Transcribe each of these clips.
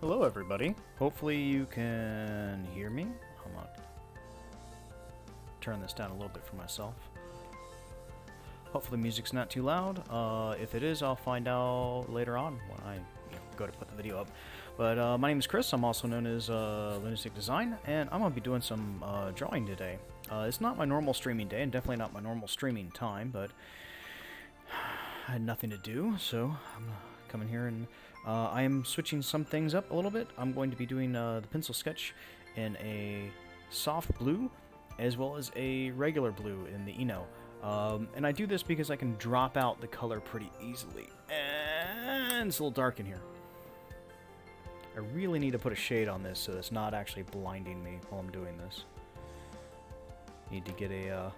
Hello everybody. Hopefully you can hear me. I'm gonna turn this down a little bit for myself. Hopefully music's not too loud. If it is, I'll find out later on when I go to put the video up. But my name is Chris. I'm also known as Lunatic Design, and I'm gonna be doing some drawing today. It's not my normal streaming day, and definitely not my normal streaming time, but I had nothing to do, so I'm gonna come in here and I am switching some things up a little bit. I'm going to be doing the pencil sketch in a soft blue as well as a regular blue in the Eno. And I do this because I can drop out the color pretty easily. And it's a little dark in here. I really need to put a shade on this so it's not actually blinding me while I'm doing this. Need to get a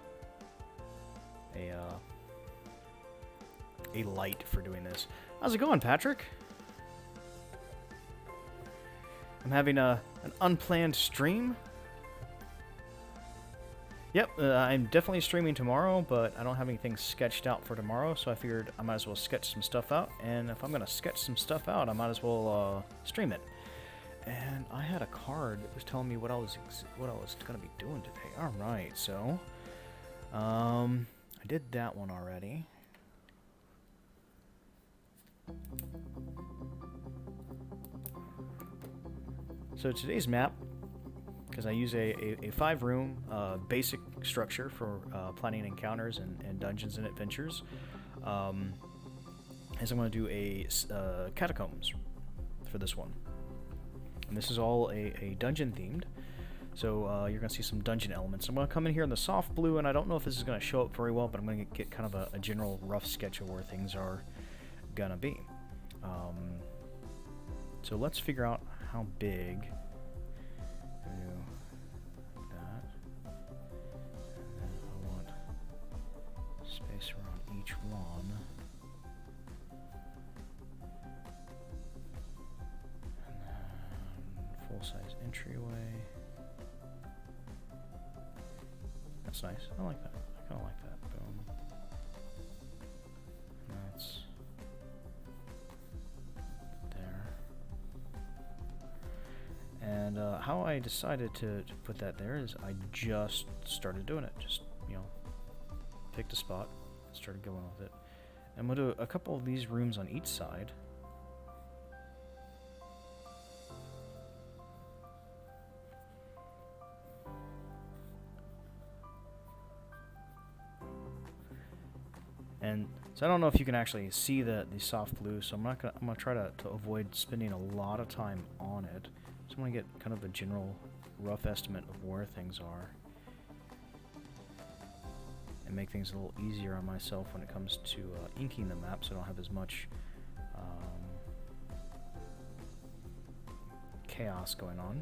light for doing this. How's it going, Patrick? I'm having an unplanned stream. Yep, I'm definitely streaming tomorrow, but I don't have anything sketched out for tomorrow, so I figured I might as well sketch some stuff out. And if I'm going to sketch some stuff out, I might as well stream it. And I had a card that was telling me what I was going to be doing today. All right, so I did that one already. So today's map, because I use a 5-room basic structure for planning encounters and dungeons and adventures, is I'm going to do a catacombs for this one. And this is all a dungeon themed, so you're going to see some dungeon elements. I'm going to come in here in the soft blue, and I don't know if this is going to show up very well, but I'm going to get kind of a general rough sketch of where things are going to be. So let's figure out how big. Do that. And then I want space around each one. And then full-size entryway. That's nice. I like that. I kind of like that. Boom. And that's and how I decided to put that there is I just started doing it. Just, picked a spot, started going with it. I'm going to do a couple of these rooms on each side. And so I don't know if you can actually see the soft blue, so I'm gonna try to avoid spending a lot of time on it. So I'm going to get kind of a general rough estimate of where things are and make things a little easier on myself when it comes to inking the map, so I don't have as much chaos going on.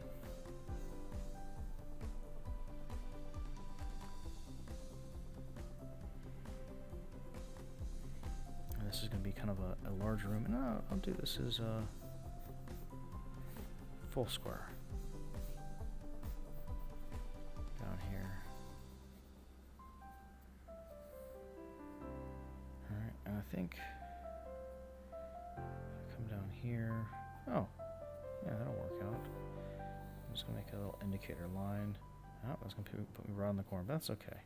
And this is going to be kind of a large room, and I'll do this as full square down here. Alright, and I think if I come down here, oh, yeah, that'll work out. I'm just gonna make a little indicator line. Oh, that's gonna put me right on the corner, but that's okay.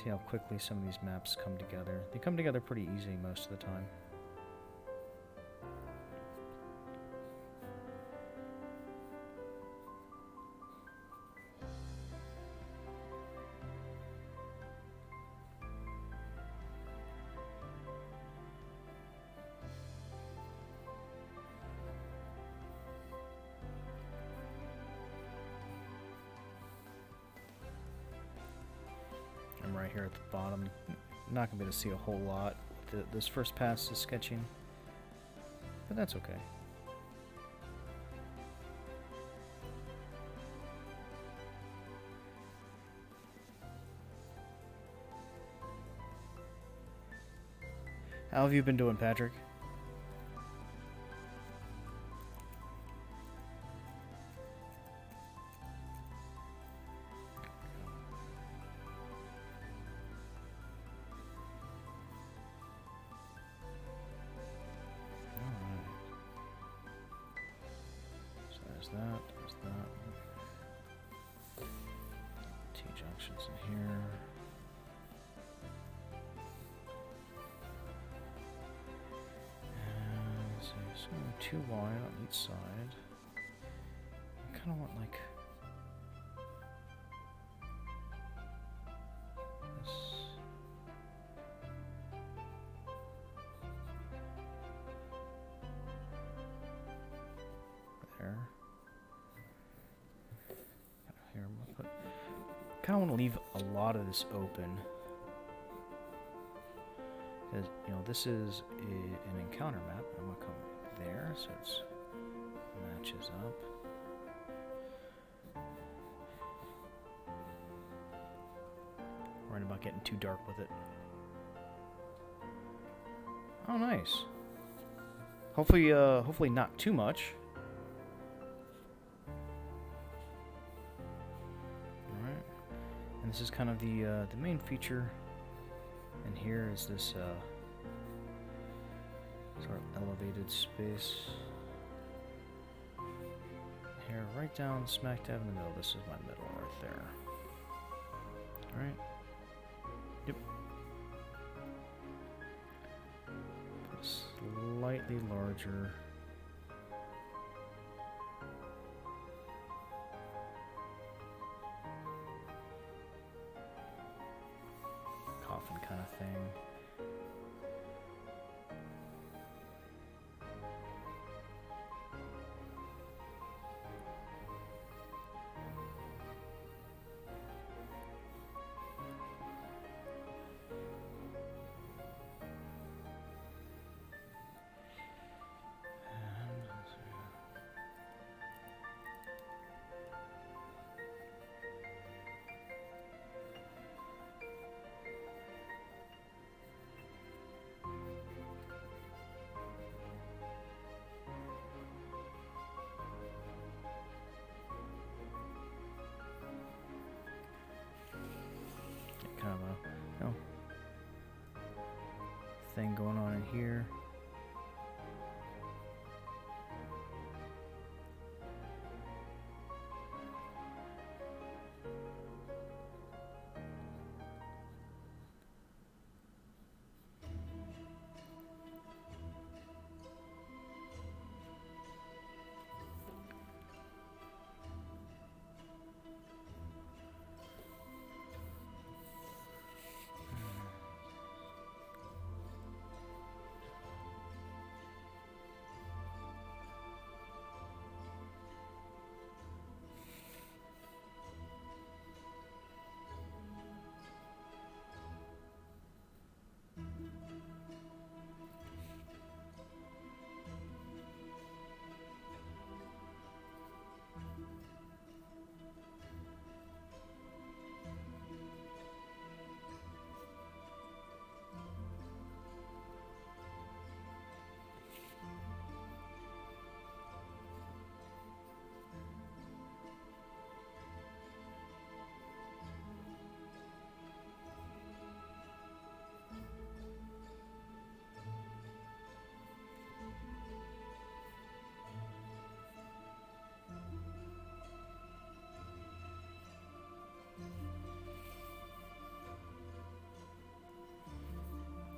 See how quickly some of these maps come together. They come together pretty easy most of the time. I'm right here at the bottom. Not going to be able to see a whole lot. This first pass is sketching, but that's okay. How have you been doing, Patrick? There's that. There's that. T-junctions in here. And so it's going to be too wide on each side. I kind of want like this. There. Here, I'm gonna put. Kind of want to leave a lot of this open. Because, you know, this is an encounter map. I'm going to come there so it matches up. Worried about getting too dark with it. Oh, nice. Hopefully not too much. All right. And this is kind of the main feature. And here is this sort of elevated space. Here, right down smack dab in the middle. This is my middle right there. All right. Yep. Put a slightly larger. Coffin kind of thing. Kind of a, you know, thing going on in here.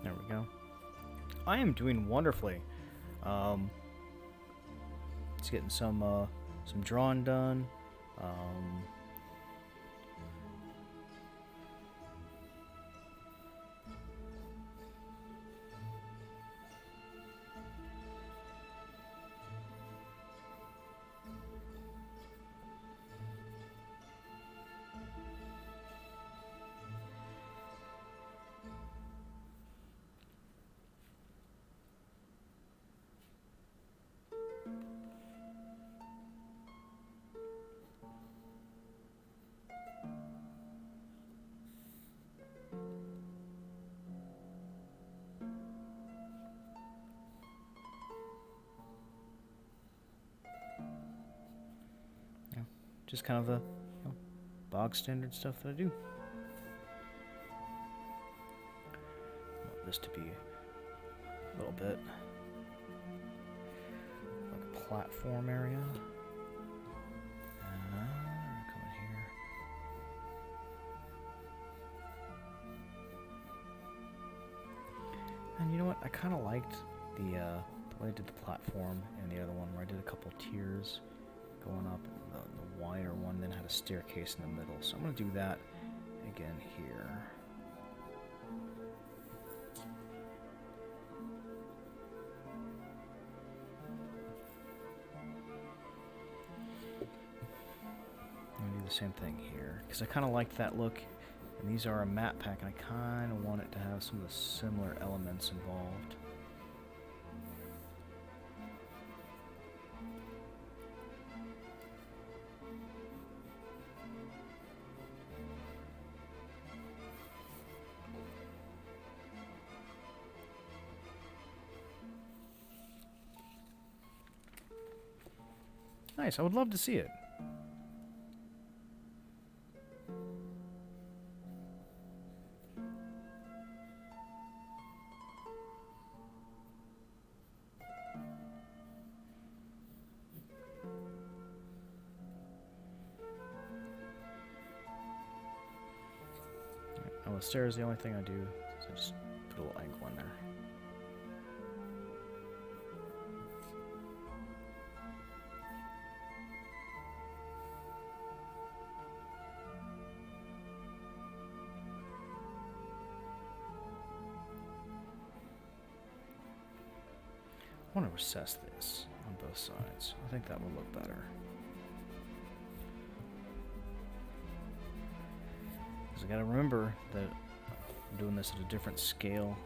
There we go. I am doing wonderfully. It's getting some drawing done. Just kind of the bog standard stuff that I do. I want this to be a little bit like a platform area. And you know what? I kind of liked the way I did the platform and the other one where I did a couple tiers going up. The wider one then had a staircase in the middle. So I'm going to do that again here. I'm going to do the same thing here because I kind of liked that look. And these are a map pack, and I kind of want it to have some of the similar elements involved. Nice, I would love to see it. Oh, the stairs, the only thing I do is I just put a little angle in there. I want to recess this on both sides. I think that will look better. Because I gotta remember that I'm doing this at a different scale.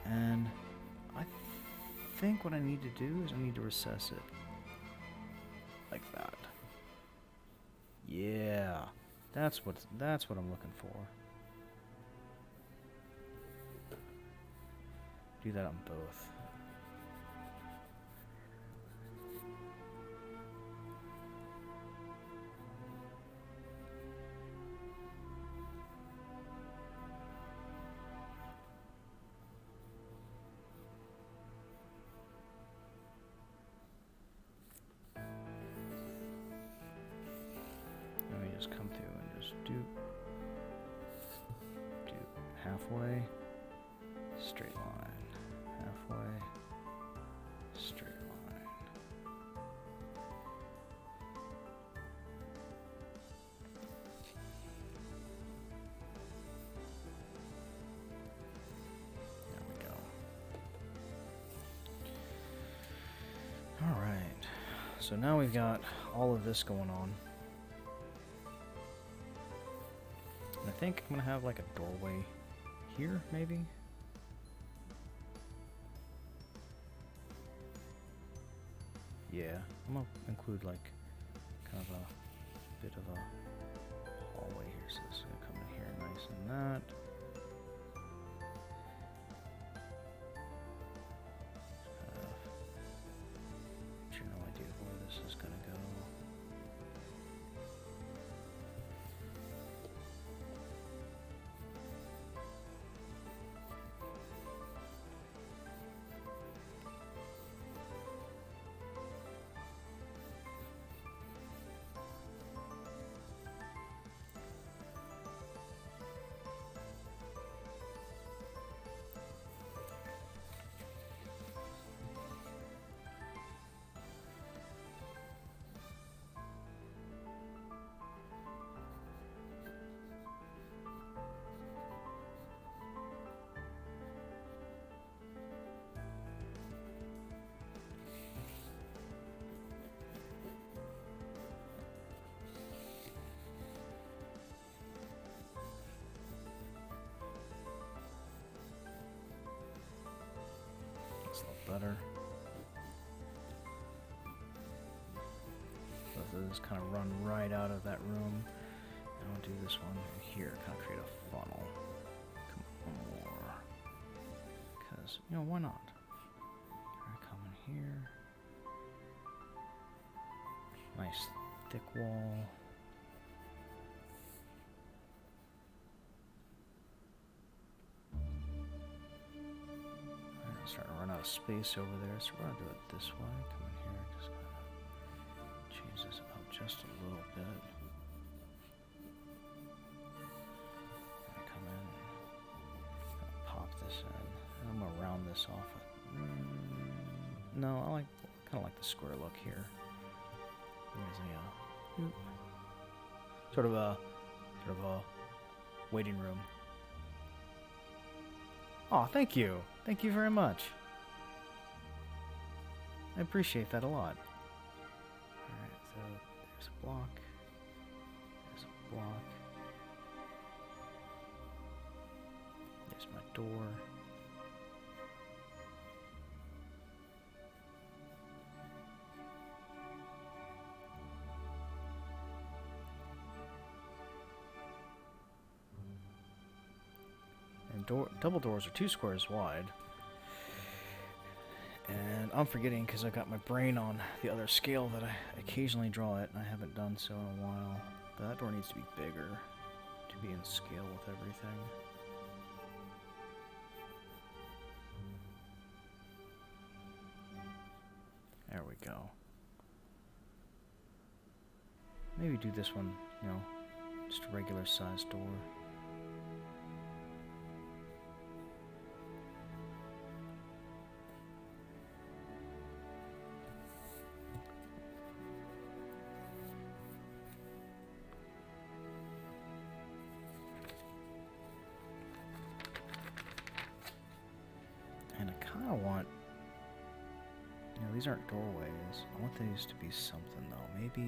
And I think what I need to do is I need to recess it. Like that. Yeah. That's what I'm looking for. Do that on both. Come through and just do halfway, straight line, halfway, straight line. There we go. All right, so now we've got all of this going on. I think I'm gonna have like a doorway here, maybe. Yeah, I'm gonna include like kind of a bit of a hallway here, so this is gonna come in here nice and that. General idea of where this is gonna go. Looks a lot better. Both of those kind of run right out of that room. And I'll do this one here, kind of create a funnel. Come on, more. Because, you know, why not? I come in here. Nice thick wall. Starting to run out of space over there, so we're gonna do it this way. Come in here, just kind of change this up just a little bit. And come in, pop this in. round this off. No, I kind of like the square look here. There's a sort of a waiting room. Oh, thank you very much. I appreciate that a lot. Alright, so there's a block. There's a block. There's my door. And double doors are 2 squares wide. And I'm forgetting because I got my brain on the other scale that I occasionally draw it, and I haven't done so in a while. But that door needs to be bigger to be in scale with everything. There we go. Maybe do this one, you know, just a regular sized door. And I kind of want, you know, these aren't doorways. I want these to be something though. Maybe,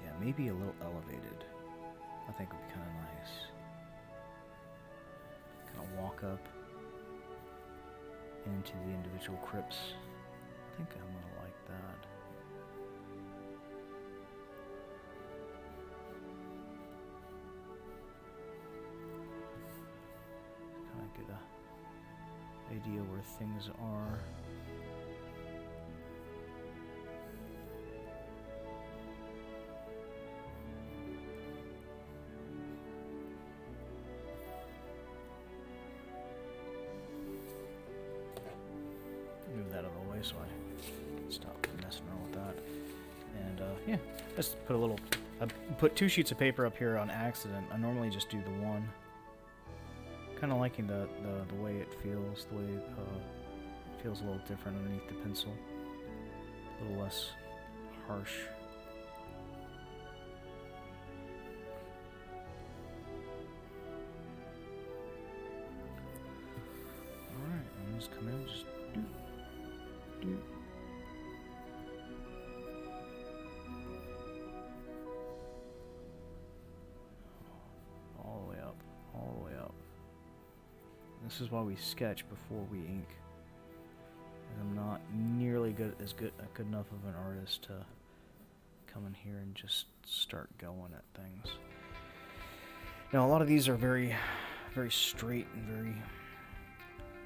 yeah, maybe a little elevated. I think would be kind of nice. Kind of walk up into the individual crypts. I think I'm gonna like that. Kind of get a idea where things are. Move that out of the way so I can stop messing around with that. And yeah, just put a little. I put 2 sheets of paper up here on accident. I normally just do the one. Kind of liking the way it feels, the way it feels a little different underneath the pencil. A little less harsh. Alright, I'm just come in, just do. All the way up, all the way up. This is why we sketch before we ink. And I'm not nearly good enough of an artist to come in here and just start going at things. Now a lot of these are very, very straight and very.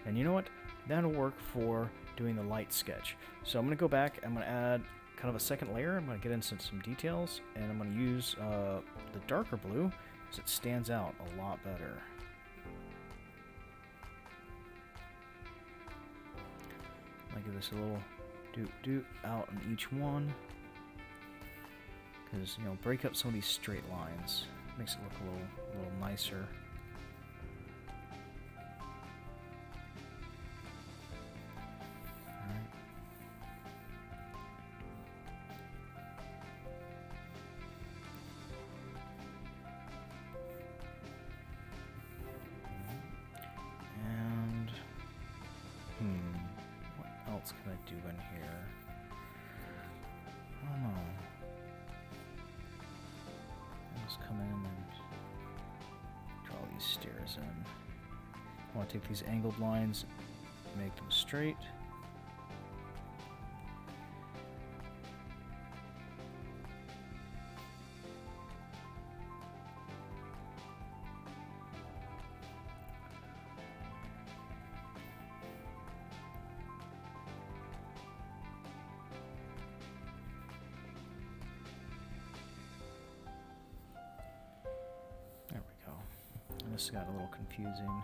And you know what? That'll work for doing the light sketch. So I'm gonna go back. I'm gonna add kind of a second layer. I'm gonna get into some details, and I'm gonna use the darker blue because it stands out a lot better. I give this a little doot out in each one, because you know, break up some of these straight lines, makes it look a little nicer. All right. And what else can I do in here? I don't know. I'll just come in and draw these stairs in. I want to take these angled lines, make them straight. This got a little confusing,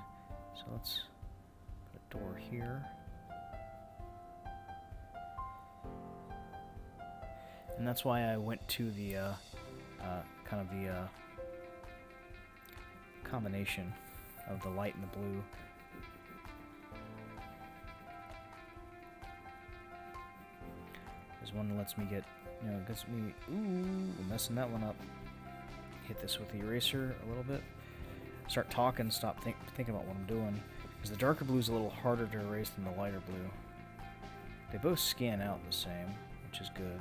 so let's put a door here. And that's why I went to the kind of the combination of the light and the blue. There's one that lets me get, you know, gets me, ooh, messing that one up. Hit this with the eraser a little bit. Start talking, stop thinking about what I'm doing. Because the darker blue is a little harder to erase than the lighter blue. They both scan out the same, which is good.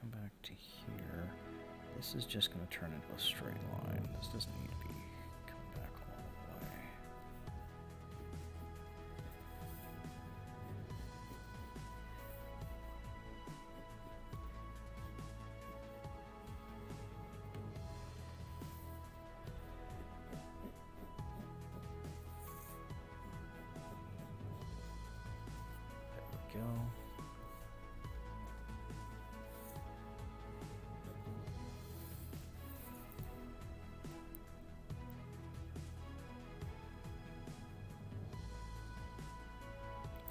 Come back to here. This is just going to turn into a straight line. This doesn't need to be coming back all the way. There we go.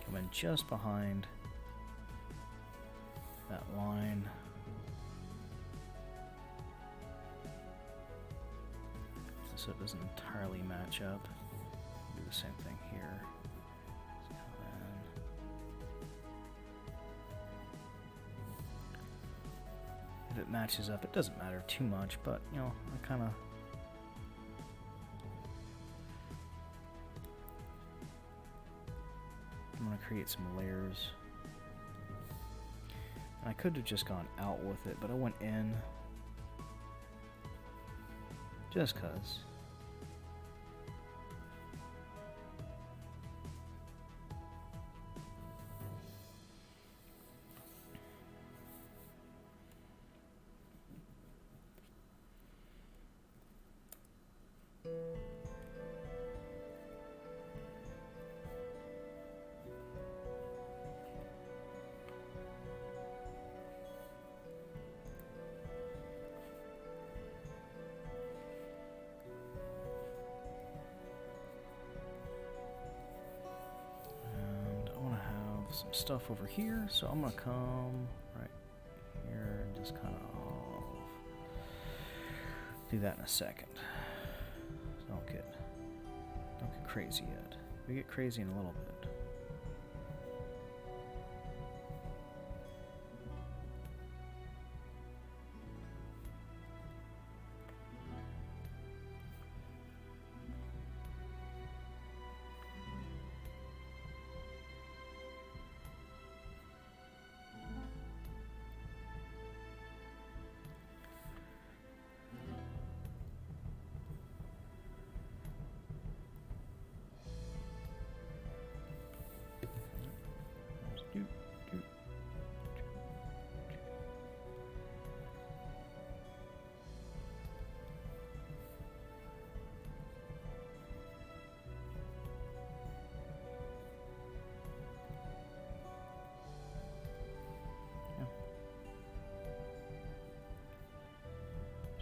Come in just behind that line. So it doesn't entirely match up. Do the same thing here. If it matches up, it doesn't matter too much, but you know, I kind of create some layers. And I could have just gone out with it, but I went in just 'cause. Some stuff over here, so I'm gonna come right here and just kind of do that in a second. Don't get crazy yet. We get crazy in a little bit.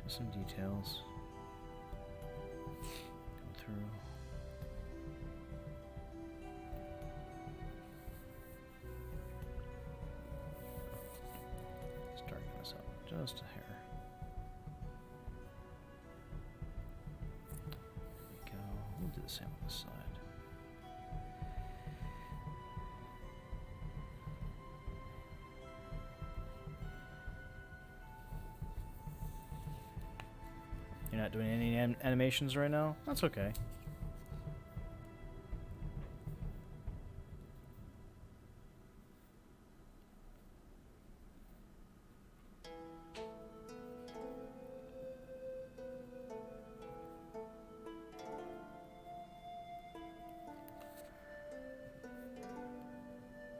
Just some details. Go through. Start this up just a hair. There we go. We'll do the same on this side. You're not doing any animations right now? That's okay.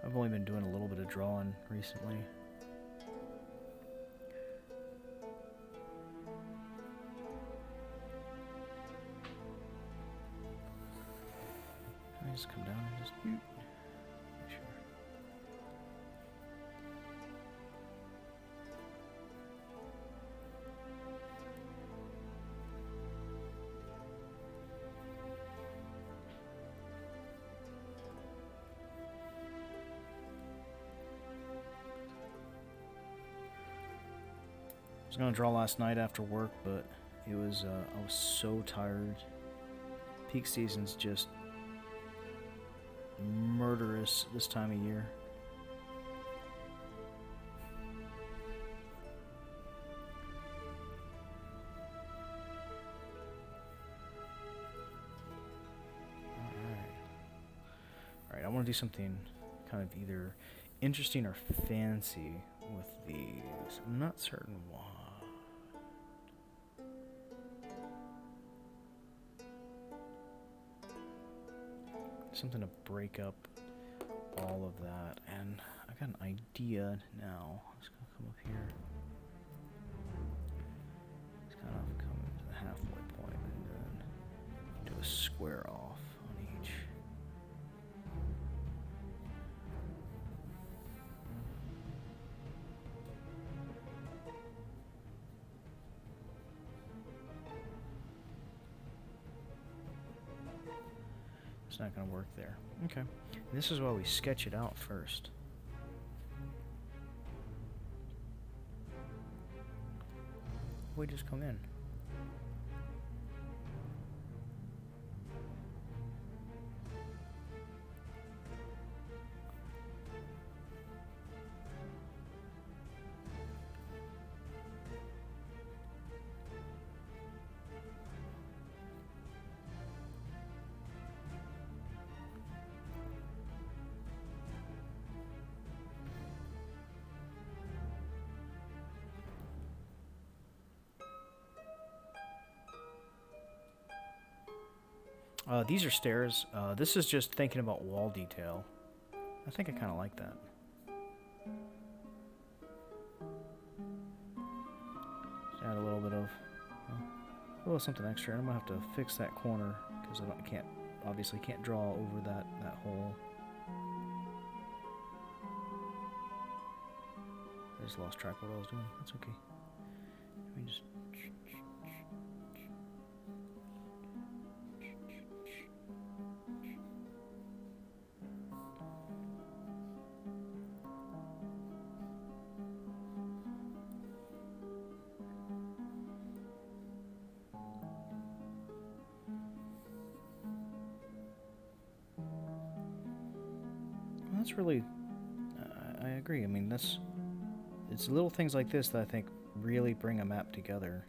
I've only been doing a little bit of drawing recently. Just come down and just make sure. was gonna draw last night after work, but it was I was so tired. Peak season's just murderous this time of year. Alright, I want to do something kind of either interesting or fancy with these. I'm not certain why. Something to break up all of that, and I got an idea now. I'm just gonna come up here. Just kind of come to the halfway point and then do a square off on each. It's not going to work there. Okay. And this is why we sketch it out first. We just come in. These are stairs. This is just thinking about wall detail. I think I kind of like that. Just add a little bit of, a little something extra. I'm gonna have to fix that corner because I obviously can't draw over that hole. I just lost track of what I was doing. That's okay. Let me just. That's really, I agree. I mean, it's little things like this that I think really bring a map together.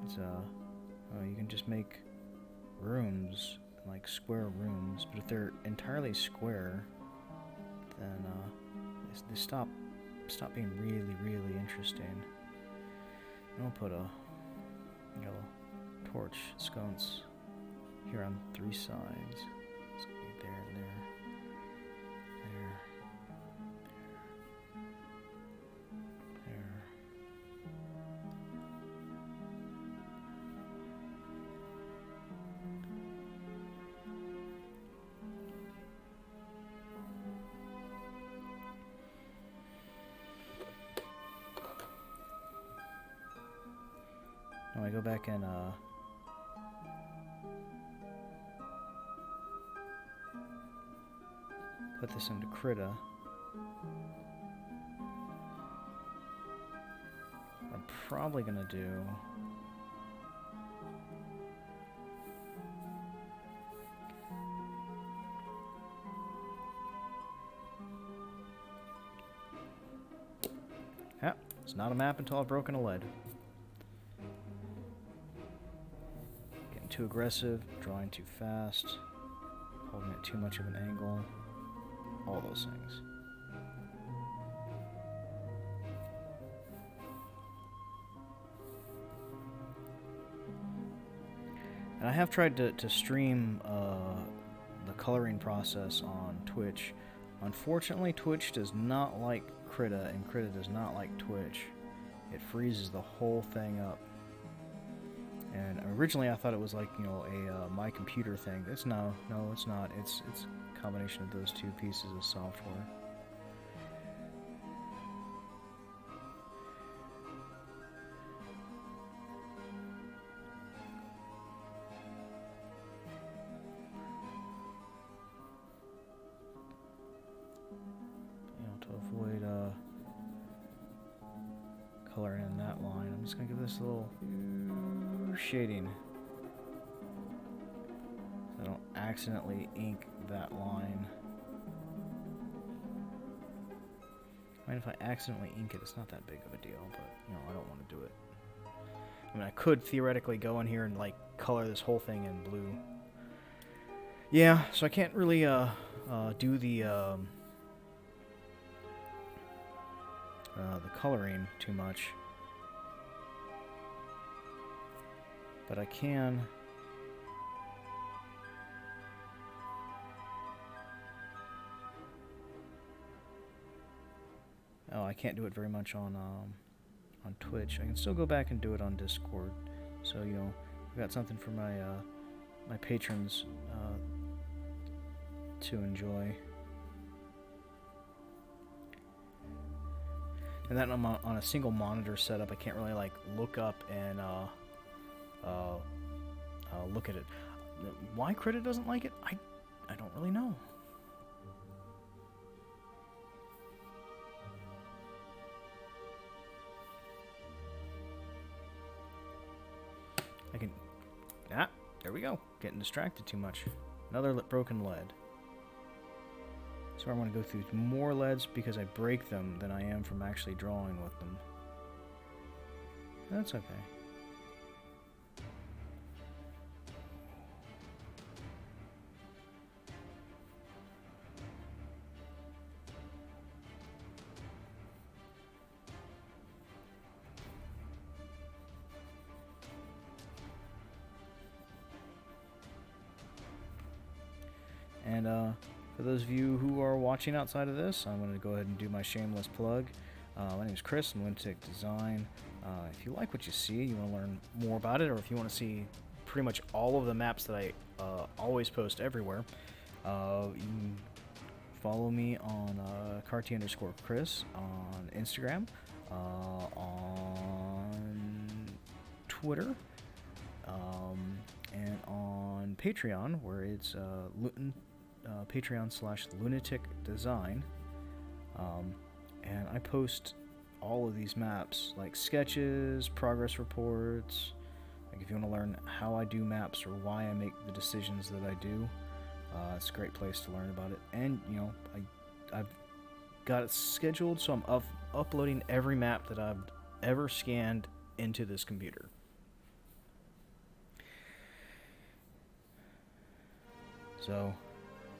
It's you can just make rooms, like square rooms, but if they're entirely square, then they stop being really interesting. And I'll put a yellow torch sconce here on 3 sides. It's gonna be there and there. Now I go back and put this into Krita. I'm probably gonna do it's not a map until I've broken a lead. Getting too aggressive, drawing too fast, holding it too much of an angle, all those things. And I have tried to stream the coloring process on Twitch. Unfortunately, Twitch does not like Krita, and Krita does not like Twitch. It freezes the whole thing up. And originally I thought it was like, you know, a my computer thing. No, it's not. It's a combination of those two pieces of software. To avoid coloring in that line, I'm just gonna give this a little shading. So I don't accidentally ink that line. I mean, if I accidentally ink it, it's not that big of a deal, but, you know, I don't want to do it. I mean, I could theoretically go in here and, like, color this whole thing in blue. Yeah, so I can't really, do the coloring too much. But I can... Oh, I can't do it very much on Twitch. I can still go back and do it on Discord. So, you know, I've got something for my my patrons to enjoy. And then I'm on a single monitor setup. I can't really like look up and look at it. Why Credit doesn't like it? I don't really know. I can... Ah, there we go. Getting distracted too much. Another broken lead. So I want to go through more leads because I break them than I am from actually drawing with them. That's okay. And for those of you who are watching outside of this, I'm going to go ahead and do my shameless plug. My name is Chris. I'm Lunatic Design. If you like what you see, you want to learn more about it, or if you want to see pretty much all of the maps that I always post everywhere, you can follow me on Carty_Chris on Instagram, on Twitter, and on Patreon, where it's Patreon/Lunatic Design. And I post all of these maps, like sketches, progress reports. Like if you want to learn how I do maps or why I make the decisions that I do, it's a great place to learn about it. And you know, I've got it scheduled, so I'm uploading every map that I've ever scanned into this computer. So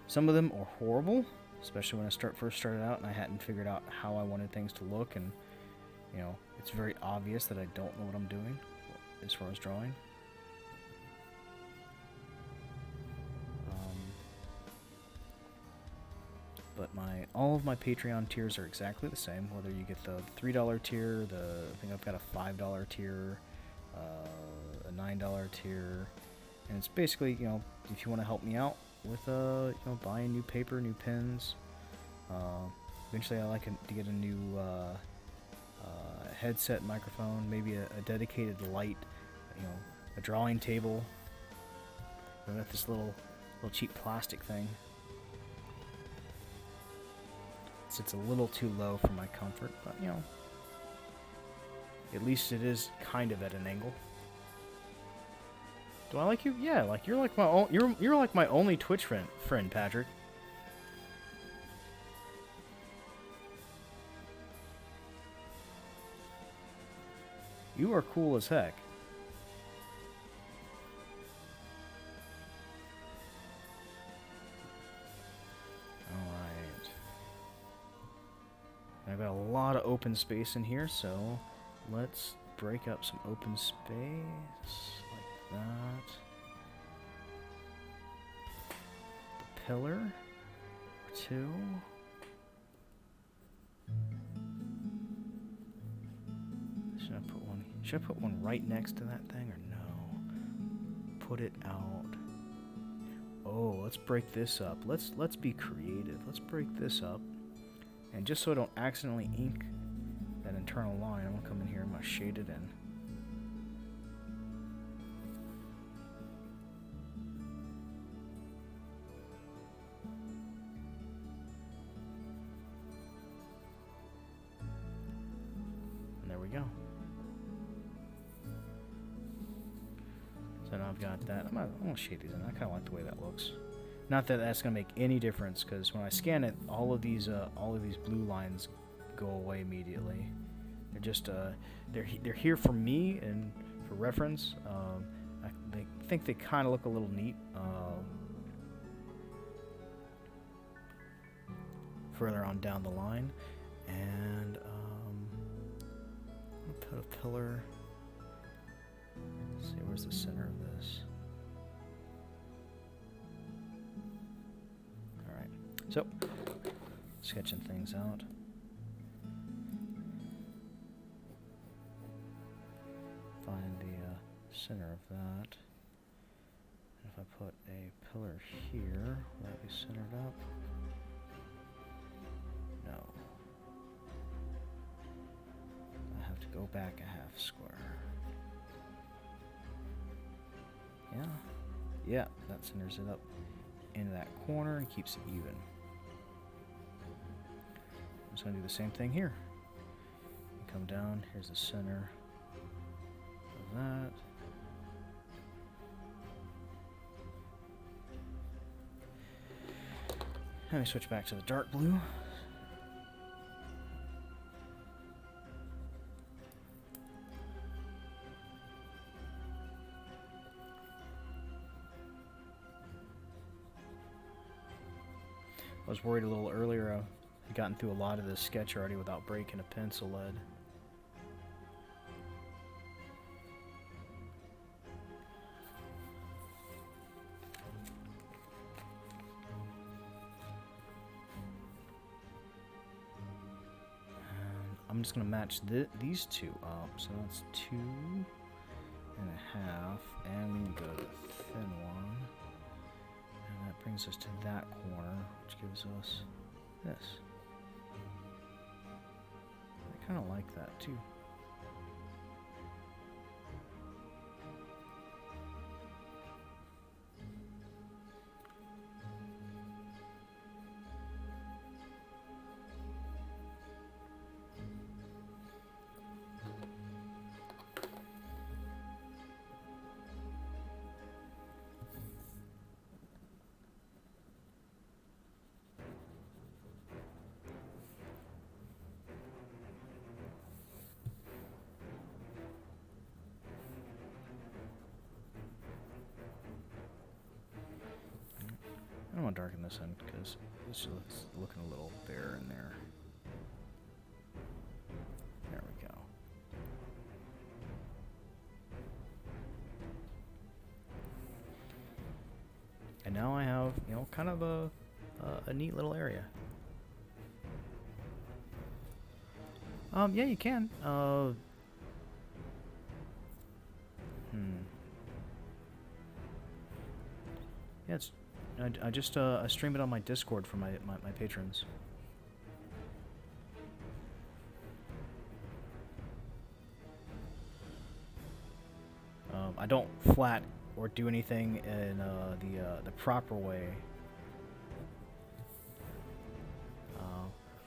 some of them are horrible, especially when I first started out and I hadn't figured out how I wanted things to look, and you know, it's very obvious that I don't know what I'm doing as far as drawing. But all of my Patreon tiers are exactly the same, whether you get the $3 tier, I think I've got a $5 tier, a $9 tier, and it's basically, you know, if you want to help me out with you know, buying new paper, new pens. Eventually I like to get a new headset, microphone, maybe a dedicated light, you know, a drawing table. I've got this little cheap plastic thing. It's a little too low for my comfort, but you know, at least it is kind of at an angle. Do I like you? Yeah, like you're like my you're like my only Twitch friend, Patrick. You are cool as heck. Alright. I've got a lot of open space in here, so let's break up some open space. That. The pillar. 2. Should I put one right next to that thing or no? Put it out. Oh, let's break this up. Let's be creative. Let's break this up. And just so I don't accidentally ink that internal line, I'm gonna come in here and I'm gonna shade it in. There we go. now I've got that. I'm gonna shade these in. I kind of like the way that looks. Not that that's gonna make any difference, because when I scan it, all of these blue lines go away immediately. They're just they're here for me and for reference. I think they kind of look a little neat. Further on down the line, and I'll put a pillar. Let's see, where's the center of this? All right, so sketching things out. Find the center of that. And if I put a pillar here, will that be centered up? No. I have to go back a half square. Yeah. Yeah, that centers it up into that corner and keeps it even. I'm just going to do the same thing here. Come down, here's the center of that. Let me switch back to the dark blue. I was worried a little earlier I'd gotten through a lot of this sketch already without breaking a pencil lead. And I'm just going to match these two up. So that's 2.5, and we can go to the thin one. That brings us to that corner, which gives us this. I kind of like that too. I don't want to darken this in because it's just looking a little bare in there. There we go. And now I have, you know, kind of a neat little area. Yeah, you can. Yeah, it's. I just I stream it on my Discord for my patrons. I don't flat or do anything in the proper way,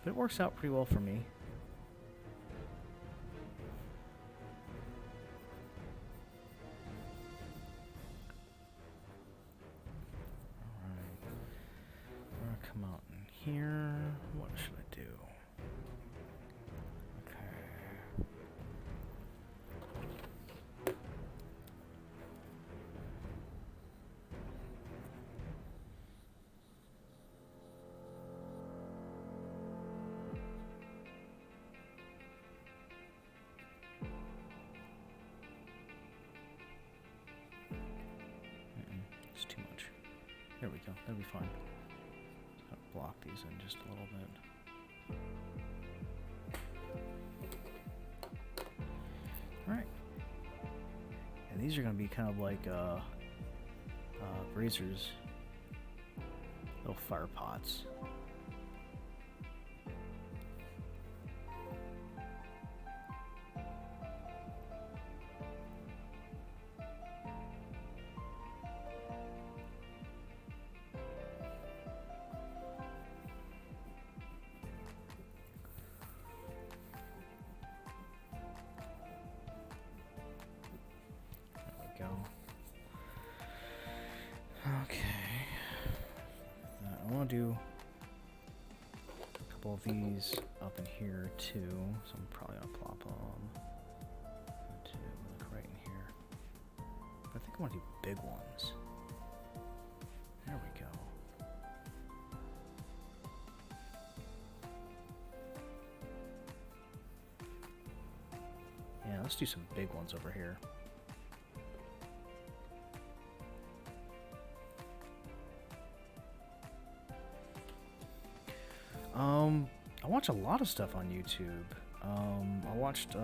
but it works out pretty well for me. Come out in here. What should I do? Okay. It's too much. There we go. That'll be fine. Block these in just a little bit. Alright. And these are going to be kind of like braziers. Little fire pots. all of these up in here too, so I'm probably gonna plop them to like right in here. But I think I want to do big ones. There we go. Yeah, let's do some big ones over here. I watch a lot of stuff on YouTube. I watched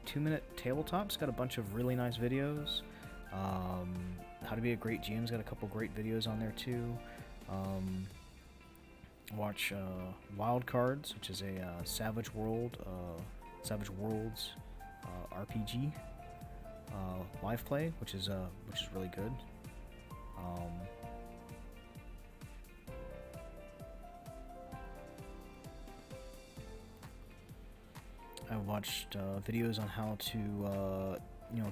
2-Minute Tabletop's got a bunch of really nice videos. How to Be a Great GM's got a couple great videos on there too. Watch Wild Cards, which is a Savage Worlds RPG live play, which is really good. I watched videos on how to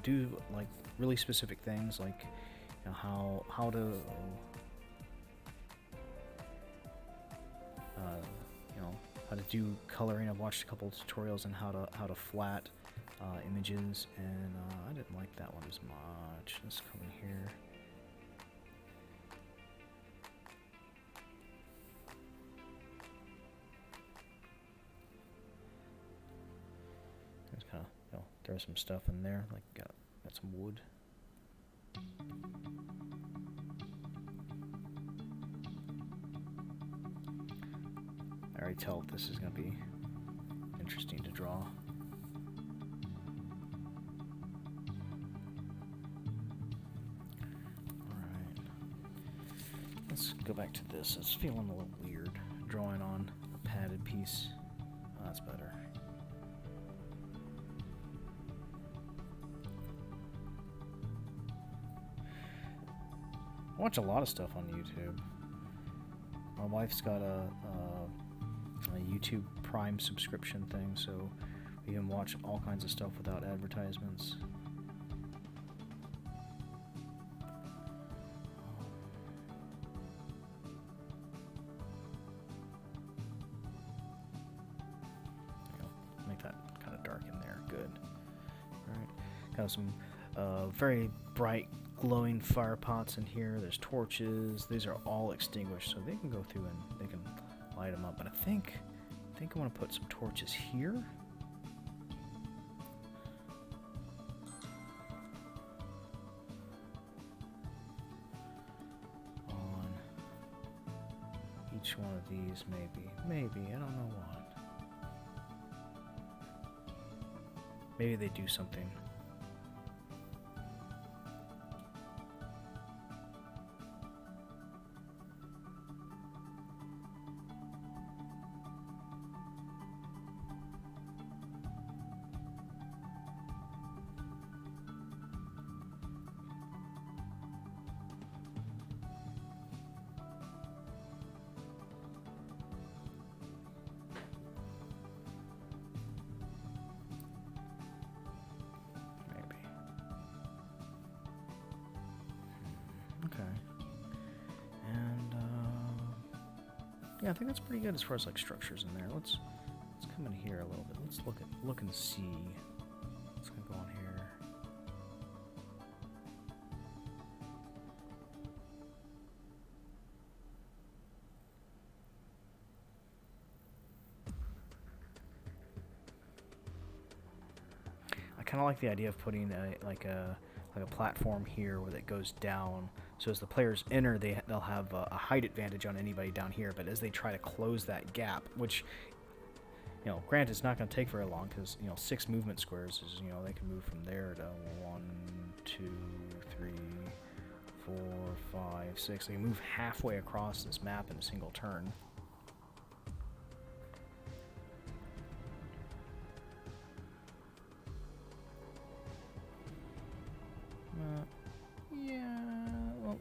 do like really specific things, like how to how to do coloring. I've watched a couple of tutorials on how to flat images, and I didn't like that one as much. Let's come in here. Just kind of throw some stuff in there, like got some wood. I already tell this is going to be interesting to draw. Alright. Let's go back to this. It's feeling a little weird drawing on a padded piece. Oh, that's better. I watch a lot of stuff on YouTube. My wife's got a YouTube Prime subscription thing, so we can watch all kinds of stuff without advertisements. Make that kind of dark in there. Good. Alright. Got some very bright glowing fire pots in here. There's torches. These are all extinguished, so they can go through and they can light them up. But I think I want to put some torches here. On each one of these, maybe, I don't know what. Maybe they do something. Yeah, I think that's pretty good as far as like structures in there. Let's come in here a little bit. Let's look and see. What's gonna go on here? I kind of like the idea of putting a platform here where it goes down. So as the players enter, they'll have a height advantage on anybody down here. But as they try to close that gap, which, granted, it's not going to take very long because 6 movement squares is they can move from there to 1, 2, 3, 4, 5, 6. They can move halfway across this map in a single turn.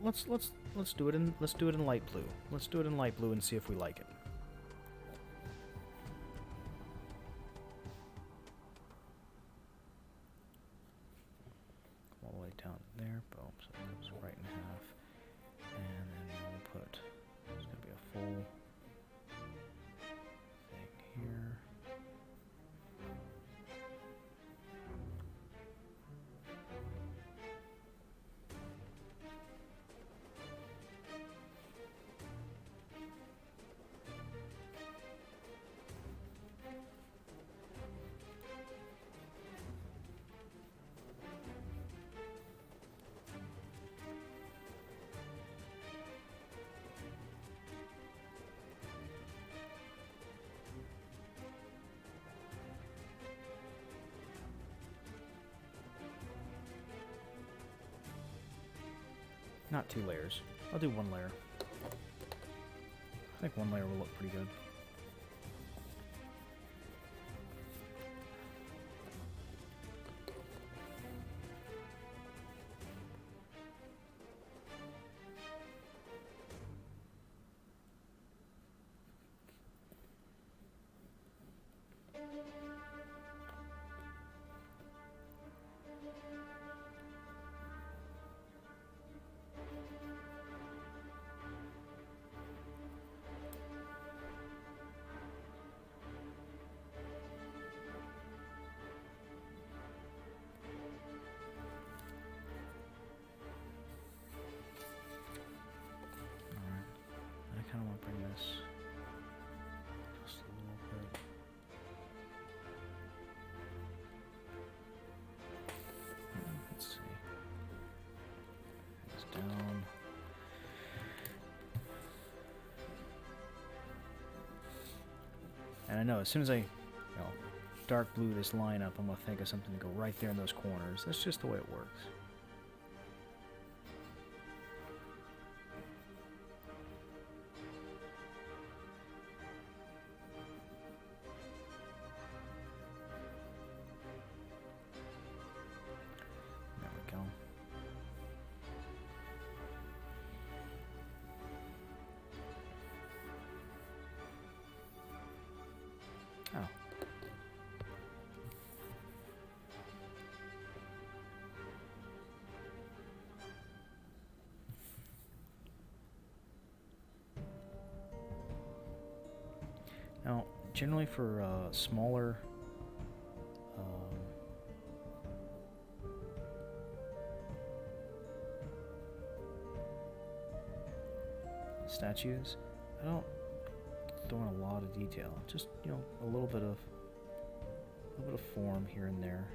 Let's do it in light blue. Let's do it in light blue and see if we like it. All the way down there, boom. So it moves right in half, and then we'll put. It's gonna be a full Not 2 layers. I'll do 1 layer. I think 1 layer will look pretty good. I kind of want to bring this just a little bit. Let's see. It's down. And I know as soon as I, dark blue this line up, I'm gonna think of something to go right there in those corners. That's just the way it works. Oh. Now, generally for smaller statues, I don't throw in a lot of detail. Just, a little bit of form here and there.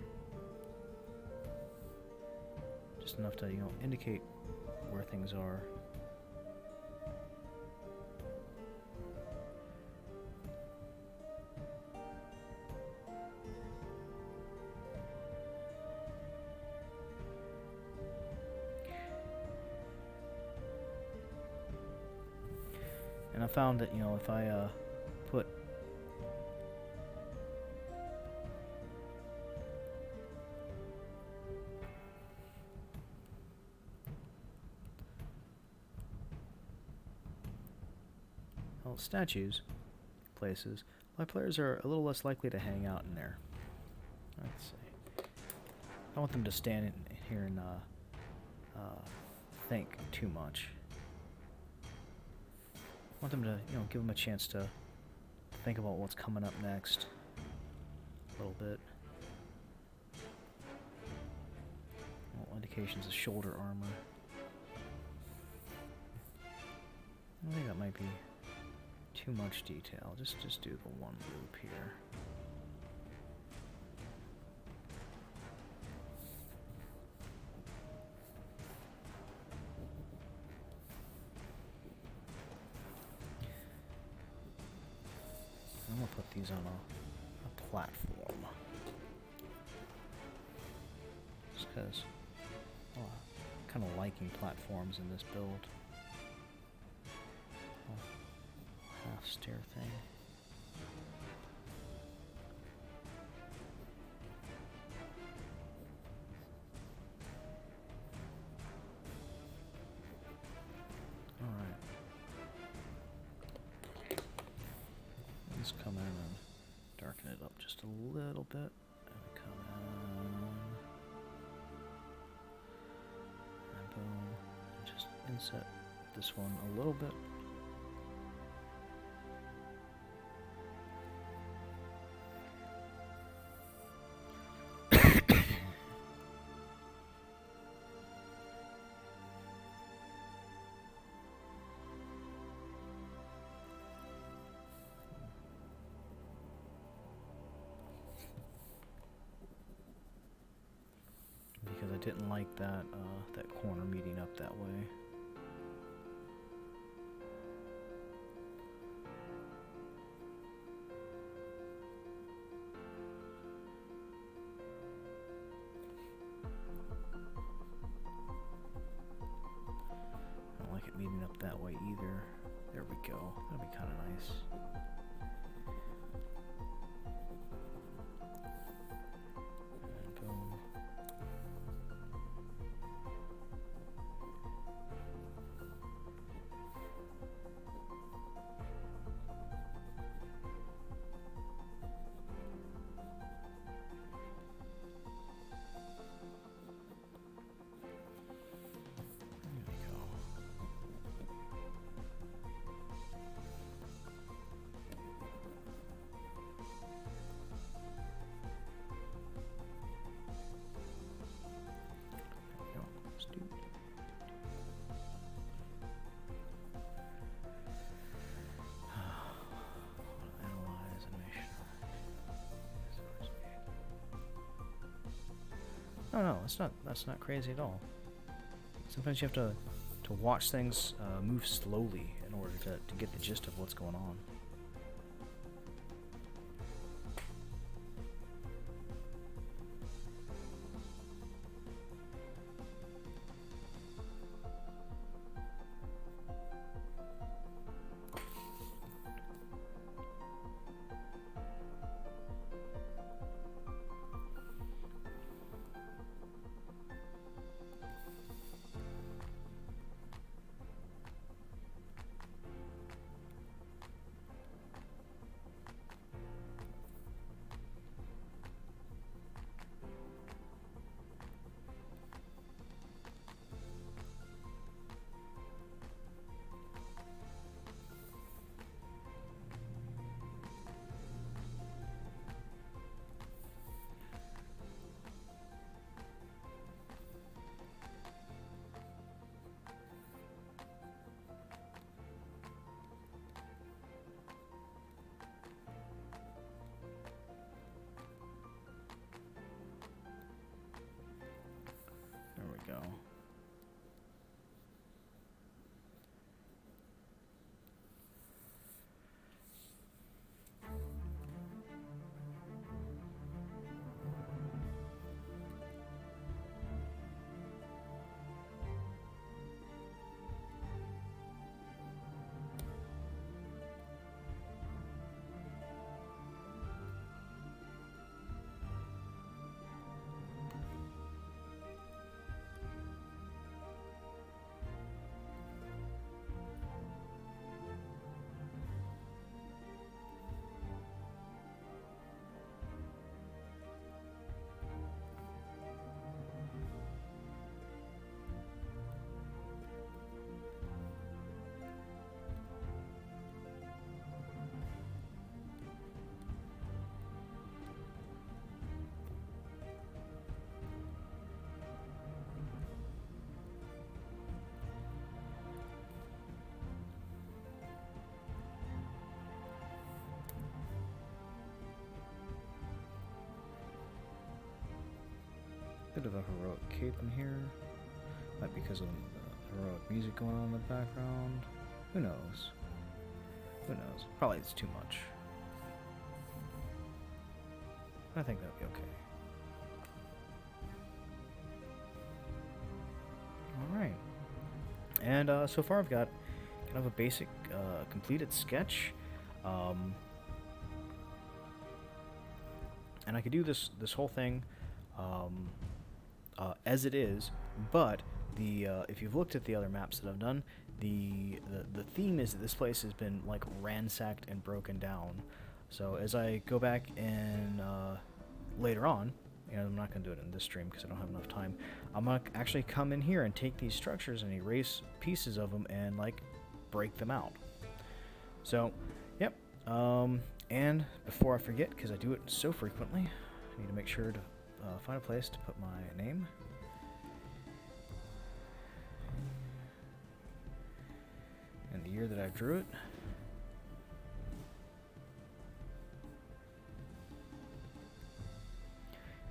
Just enough to, indicate where things are. And I found that, if I put statues places, my players are a little less likely to hang out in there. Let's see. I want them to stand in here and think too much. I want them to, give them a chance to think about what's coming up next a little bit. Well, indications of shoulder armor. I think that might be too much detail. Just do the one loop here. I'm gonna put these on a platform. Just because I'm kind of liking platforms in this build. Half stair thing. Alright. Let's come in and darken it up just a little bit. And come in. And boom. And just inset this one a little bit. Because I didn't like that corner meeting up that way. that way either. There we go. That'll be kind of nice. And boom. Oh no, that's not crazy at all. Sometimes you have to watch things move slowly in order to get the gist of what's going on. There we go. Bit of a heroic cape in here. Might be because of the heroic music going on in the background. Who knows? Who knows? Probably it's too much. I think that'll be okay. Alright. And so far I've got kind of a basic completed sketch. And I could do this whole thing as it is, but the if you've looked at the other maps that I've done, the theme is that this place has been like ransacked and broken down. So as I go back and later on, and I'm not going to do it in this stream because I don't have enough time, I'm going to actually come in here and take these structures and erase pieces of them and like break them out. So, yep. And before I forget, because I do it so frequently, I need to make sure to find a place to put my name. And the year that I drew it.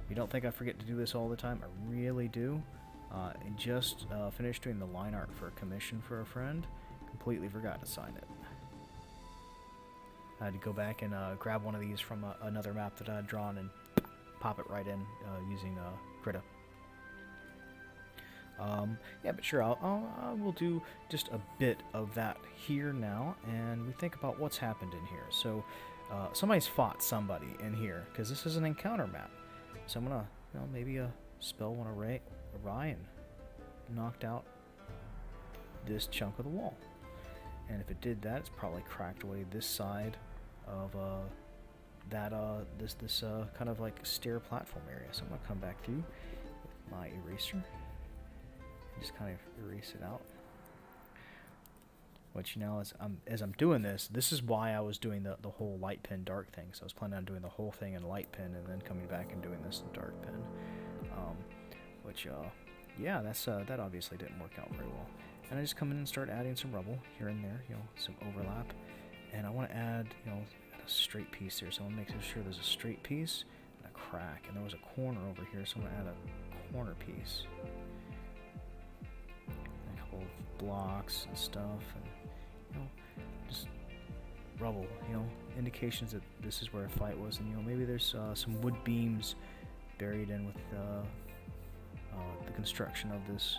You don't think I forget to do this all the time? I really do. I just finished doing the line art for a commission for a friend. Completely forgot to sign it. I had to go back and grab one of these from another map that I had drawn and pop it right in using Krita. Yeah, but sure, I will do just a bit of that here now, and we think about what's happened in here. So, somebody's fought somebody in here, because this is an encounter map. So I'm gonna, maybe spell one Orion knocked out this chunk of the wall. And if it did that, it's probably cracked away this side of this kind of like stair platform area. So I'm gonna come back through with my eraser and just kind of erase it out. Which, as I'm doing this is why I was doing the whole light pen dark thing. So I was planning on doing the whole thing in light pen and then coming back and doing this in dark pen. Yeah, that obviously didn't work out very well. And I just come in and start adding some rubble here and there, some overlap. And I want to add, a straight piece here. So I want to make sure there's a straight piece and a crack. And there was a corner over here, so I'm going to add a corner piece. And a couple of blocks and stuff, and just rubble, indications that this is where a fight was. And maybe there's some wood beams buried in with the construction of this.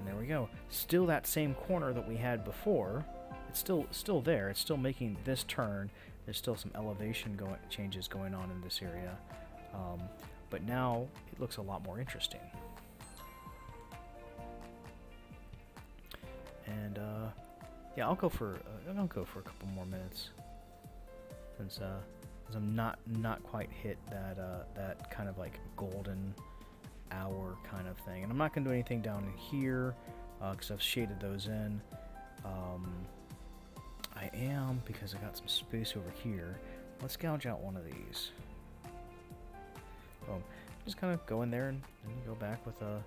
There we go. Still that same corner that we had before. It's still there. It's still making this turn. There's still some elevation changes going on in this area, but now it looks a lot more interesting. And yeah, I'll go for a couple more minutes since I'm not quite hit that kind of like golden hour kind of thing. And I'm not going to do anything down in here because I've shaded those in. I am, because I got some space over here. Let's gouge out one of these. Boom. Just kind of go in there and go back with a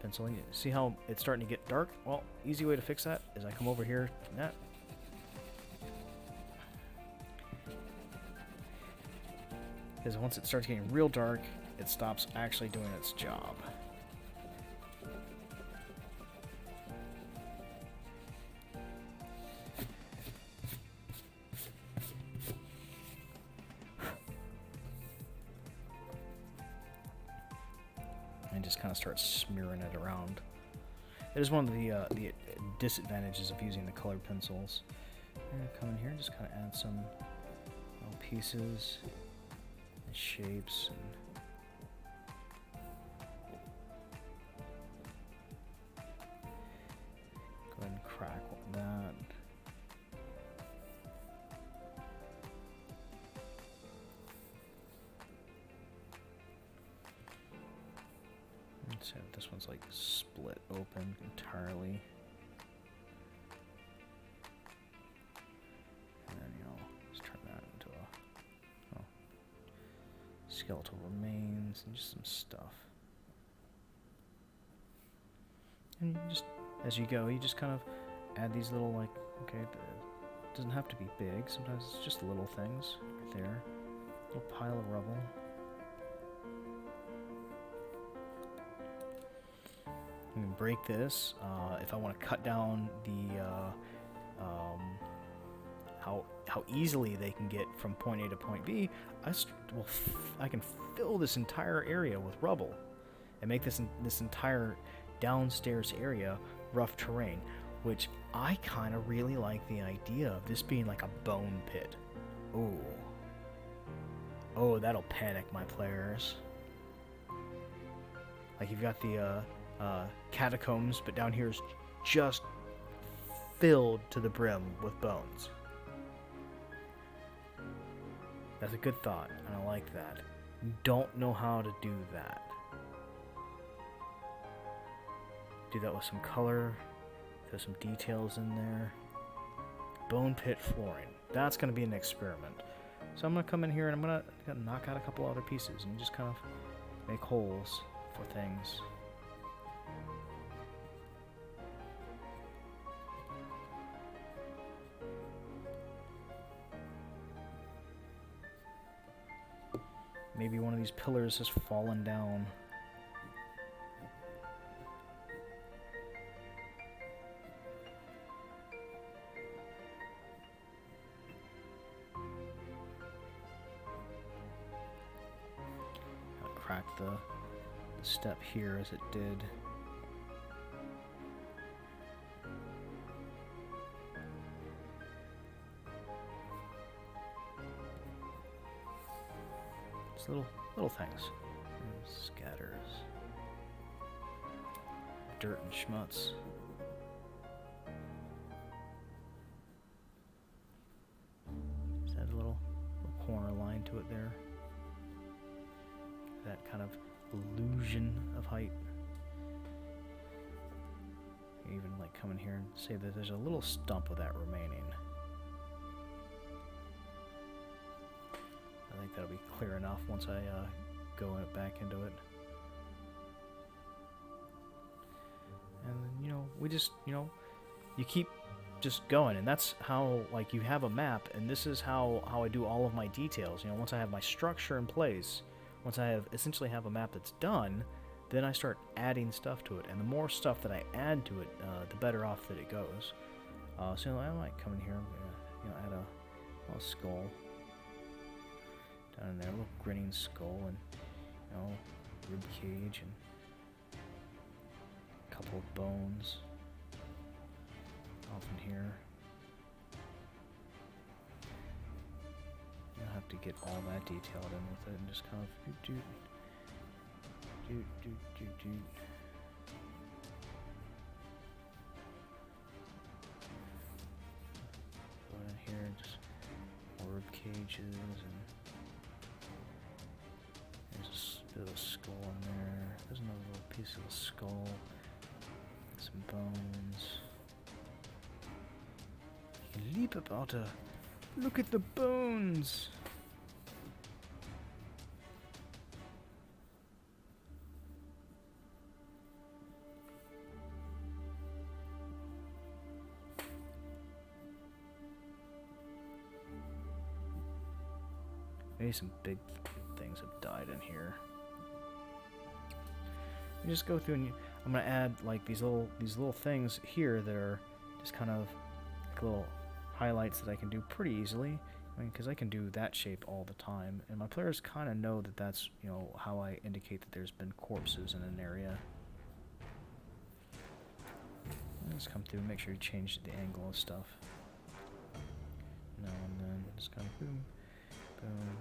pencil. You see how it's starting to get dark? Well, easy way to fix that is I come over here. Because once it starts getting real dark, it stops actually doing its job. And just kind of start smearing it around. It is one of the disadvantages of using the colored pencils. I'm gonna come in here and just kind of add some little pieces and shapes and and crack that. Let's see if this one's like split open entirely. And then, just turn that into a skeletal remains and just some stuff. And you just, as you go, you just kind of add these little, like, okay, it doesn't have to be big. Sometimes it's just little things right there. A little pile of rubble. You can break this if I want to cut down the how easily they can get from point A to point B. I can fill this entire area with rubble and make this entire downstairs area rough terrain, which I kind of really like the idea of this being like a bone pit. Oh, that'll panic my players. Like, you've got the catacombs, but down here is just filled to the brim with bones. That's a good thought, and I like that. Don't know how to do that. Do that with some color. There's some details in there. Bone pit flooring. That's going to be an experiment. So I'm going to come in here and I'm going to knock out a couple other pieces and just kind of make holes for things. Maybe one of these pillars has fallen down. track the step here as it did. Just little things. And scatters. Dirt and schmutz. Just add a little corner line to it there. That kind of illusion of height. You even like come in here and say that there's a little stump of that remaining. I think that'll be clear enough once I go back into it. And you know, we just, you know, you keep just going, and that's how, like, you have a map, and this is how I do all of my details. You know, once I have my structure in place, once I essentially have a map that's done, then I start adding stuff to it, and the more stuff that I add to it, the better off that it goes. So you know, I might come in here, you know, add a little skull down in there, a little grinning skull, and you know, rib cage, and a couple of bones off in here. You don't have to get all that detailed in with it, and just kind of do. Go in here, just more rib cages, and there's a bit of a skull in there. There's another little piece of a skull, some bones. You can leap about her. Look at the bones! Maybe some big things have died in here. You just go through and I'm gonna add like these little things here that are just kind of like little highlights that I can do pretty easily. I mean, because I can do that shape all the time, and my players kind of know that that's, you know, how I indicate that there's been corpses in an area. Just come through and make sure you change the angle of stuff. Now and then, just kind of boom, boom.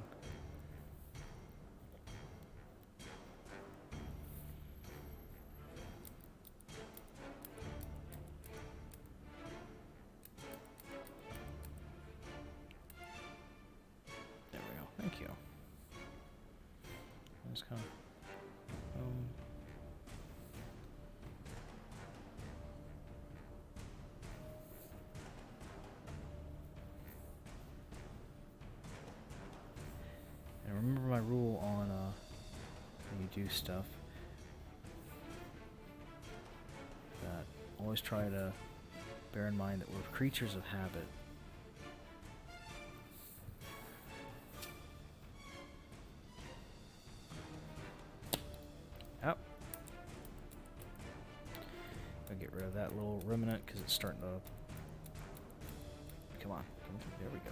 There we go. Thank you. Just kind of boom. And remember my rule on when you do stuff, that always try to bear in mind that we're creatures of habit. Yep. I'll get rid of that little remnant because it's starting to. Come on. There we go.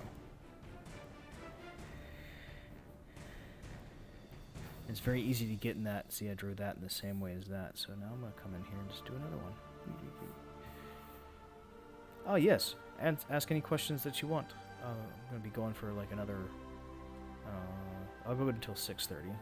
It's very easy to get in that. See, I drew that in the same way as that. So now I'm going to come in here and just do another one. Oh, yes. And ask any questions that you want. I'm going to be going for like another... I'll go until 6:30.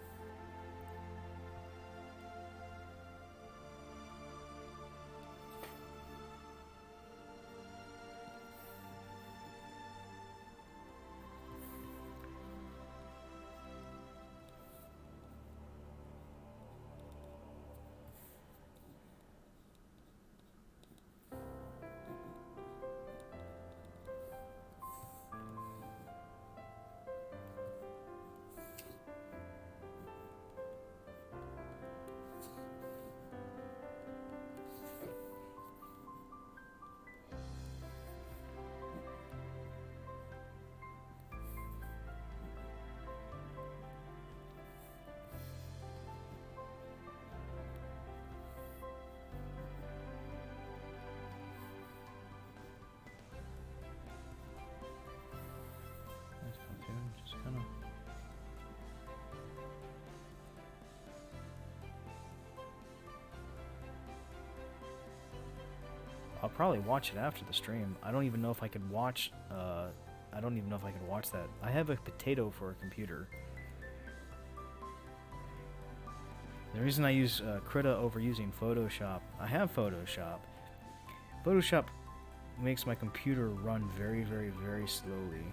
I'll probably watch it after the stream. I don't even know if I could watch. I don't even know if I could watch that. I have a potato for a computer. The reason I use Krita over using Photoshop, I have Photoshop. Photoshop makes my computer run very, very, very slowly.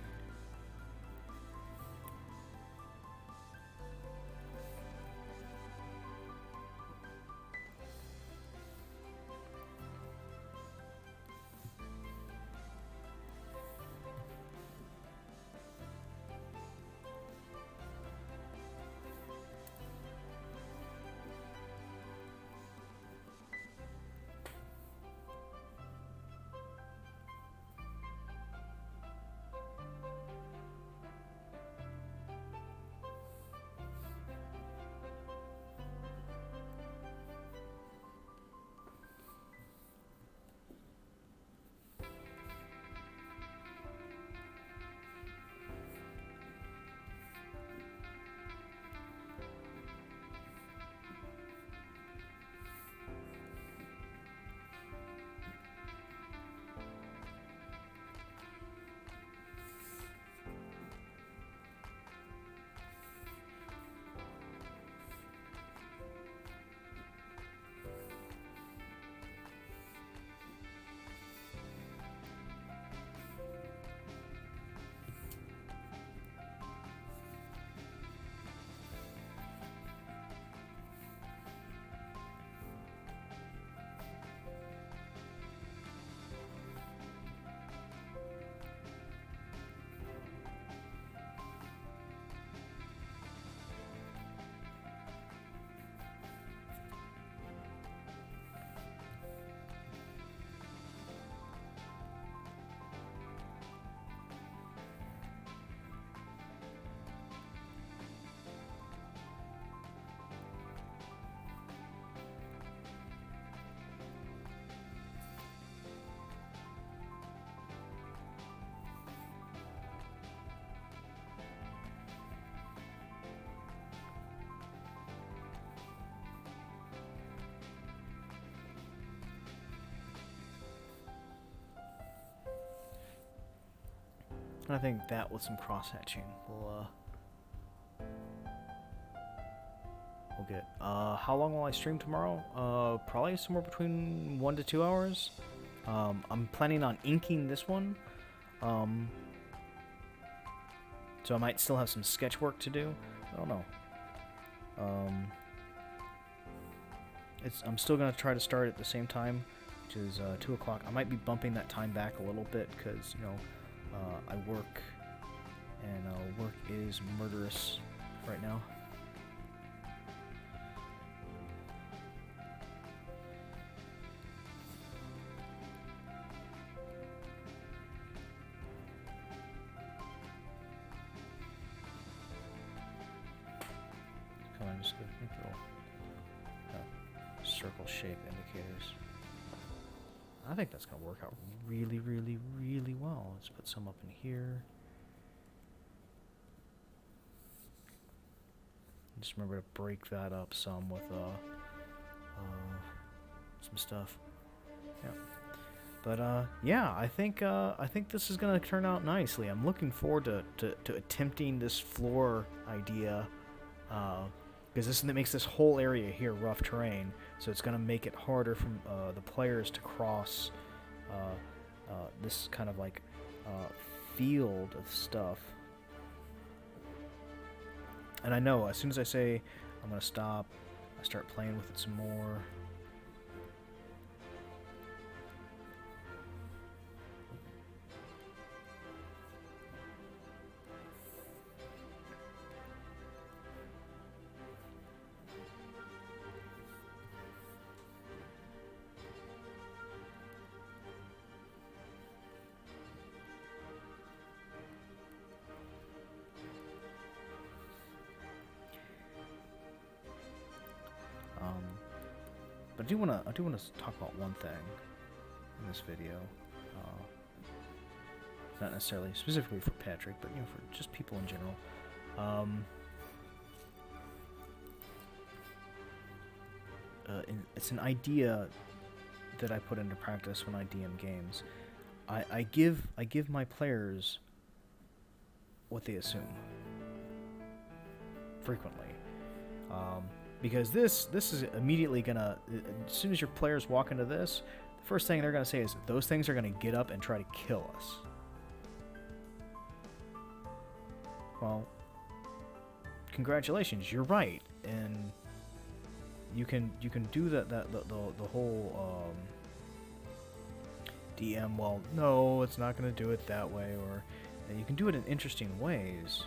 I think that with some cross-hatching will we'll get. How long will I stream tomorrow? Probably somewhere between 1 to 2 hours. I'm planning on inking this one. So I might still have some sketch work to do. I don't know. I'm still gonna try to start at the same time, which is 2 o'clock. I might be bumping that time back a little bit because, you know, I work, and work is murderous right now. Come on, just go make little circle shape indicators. I think that's going to work out really, really, really well. Let's put some up in here. Just remember to break that up some with some stuff. Yeah. But yeah, I think this is going to turn out nicely. I'm looking forward to attempting this floor idea. Because this makes this whole area here rough terrain, so it's going to make it harder for the players to cross this kind of like field of stuff. And I know as soon as I say I'm going to stop, I start playing with it some more. But I do want to talk about one thing in this video. Not necessarily specifically for Patrick, but you know, for just people in general. It's an idea that I put into practice when I DM games. I give my players what they assume frequently, because this is immediately gonna, as soon as your players walk into this, the first thing they're gonna say is those things are gonna get up and try to kill us. Well, congratulations, you're right, and you can do the whole DM. Well, no, it's not going to do it that way, or you can do it in interesting ways.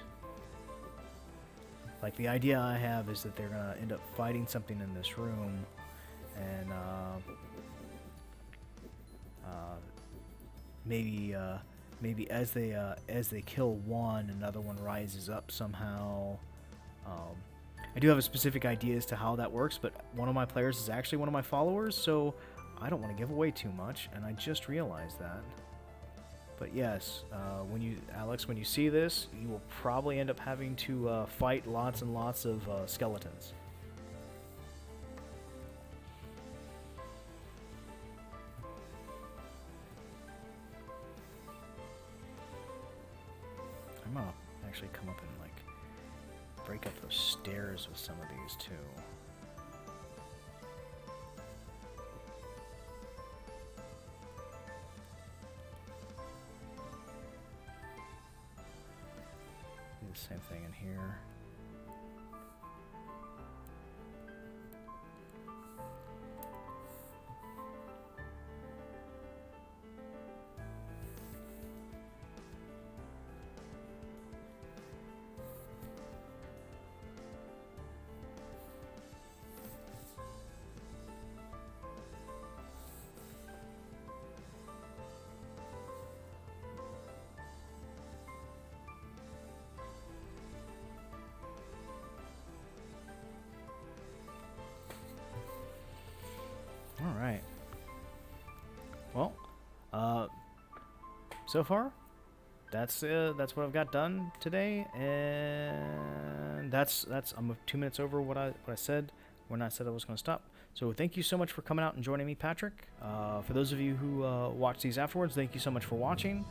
Like the idea I have is that they're going to end up fighting something in this room, and maybe as they kill one, another one rises up somehow. I do have a specific idea as to how that works, but one of my players is actually one of my followers, so I don't want to give away too much, and I just realized that. But yes, Alex, when you see this, you will probably end up having to fight lots and lots of skeletons. I'm gonna actually come up and break up those stairs with some of these too. Do the same thing in here. Alright. Well, so far, that's what I've got done today, and that's I'm 2 minutes over what I said when I said I was going to stop. So thank you so much for coming out and joining me, Patrick. For those of you who watch these afterwards, thank you so much for watching.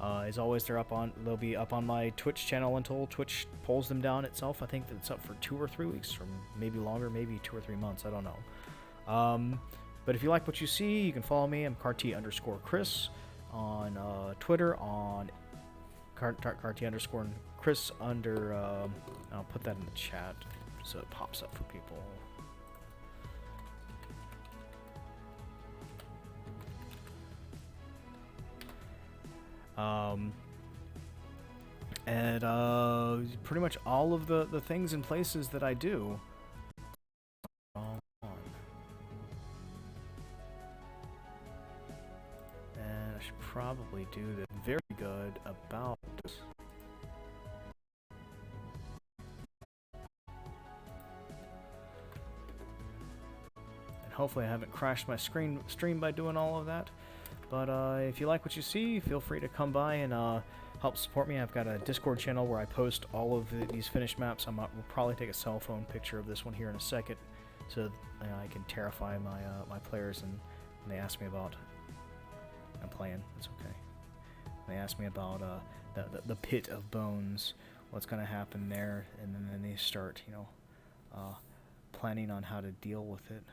As always, they'll be up on my Twitch channel until Twitch pulls them down itself. I think that it's up for 2 or 3 weeks, or maybe longer, maybe 2 or 3 months. I don't know. But if you like what you see, you can follow me. I'm CarT_Chris on Twitter, on CarT_Chris under. I'll put that in the chat so it pops up for people. And pretty much all of the things and places that I do. Probably do this very good about this. And hopefully I haven't crashed my stream by doing all of that. But if you like what you see, feel free to come by and help support me. I've got a Discord channel where I post all of these finished maps. We'll probably take a cell phone picture of this one here in a second, so I can terrify my players, and when they ask me about. I'm playing. It's okay. They ask me about the pit of bones, what's going to happen there, and then they start, planning on how to deal with it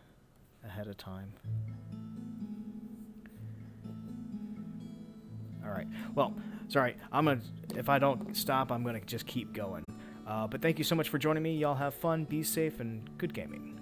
ahead of time. All right. Well, sorry. If I don't stop, I'm gonna just keep going. But thank you so much for joining me. Y'all have fun, be safe, and good gaming.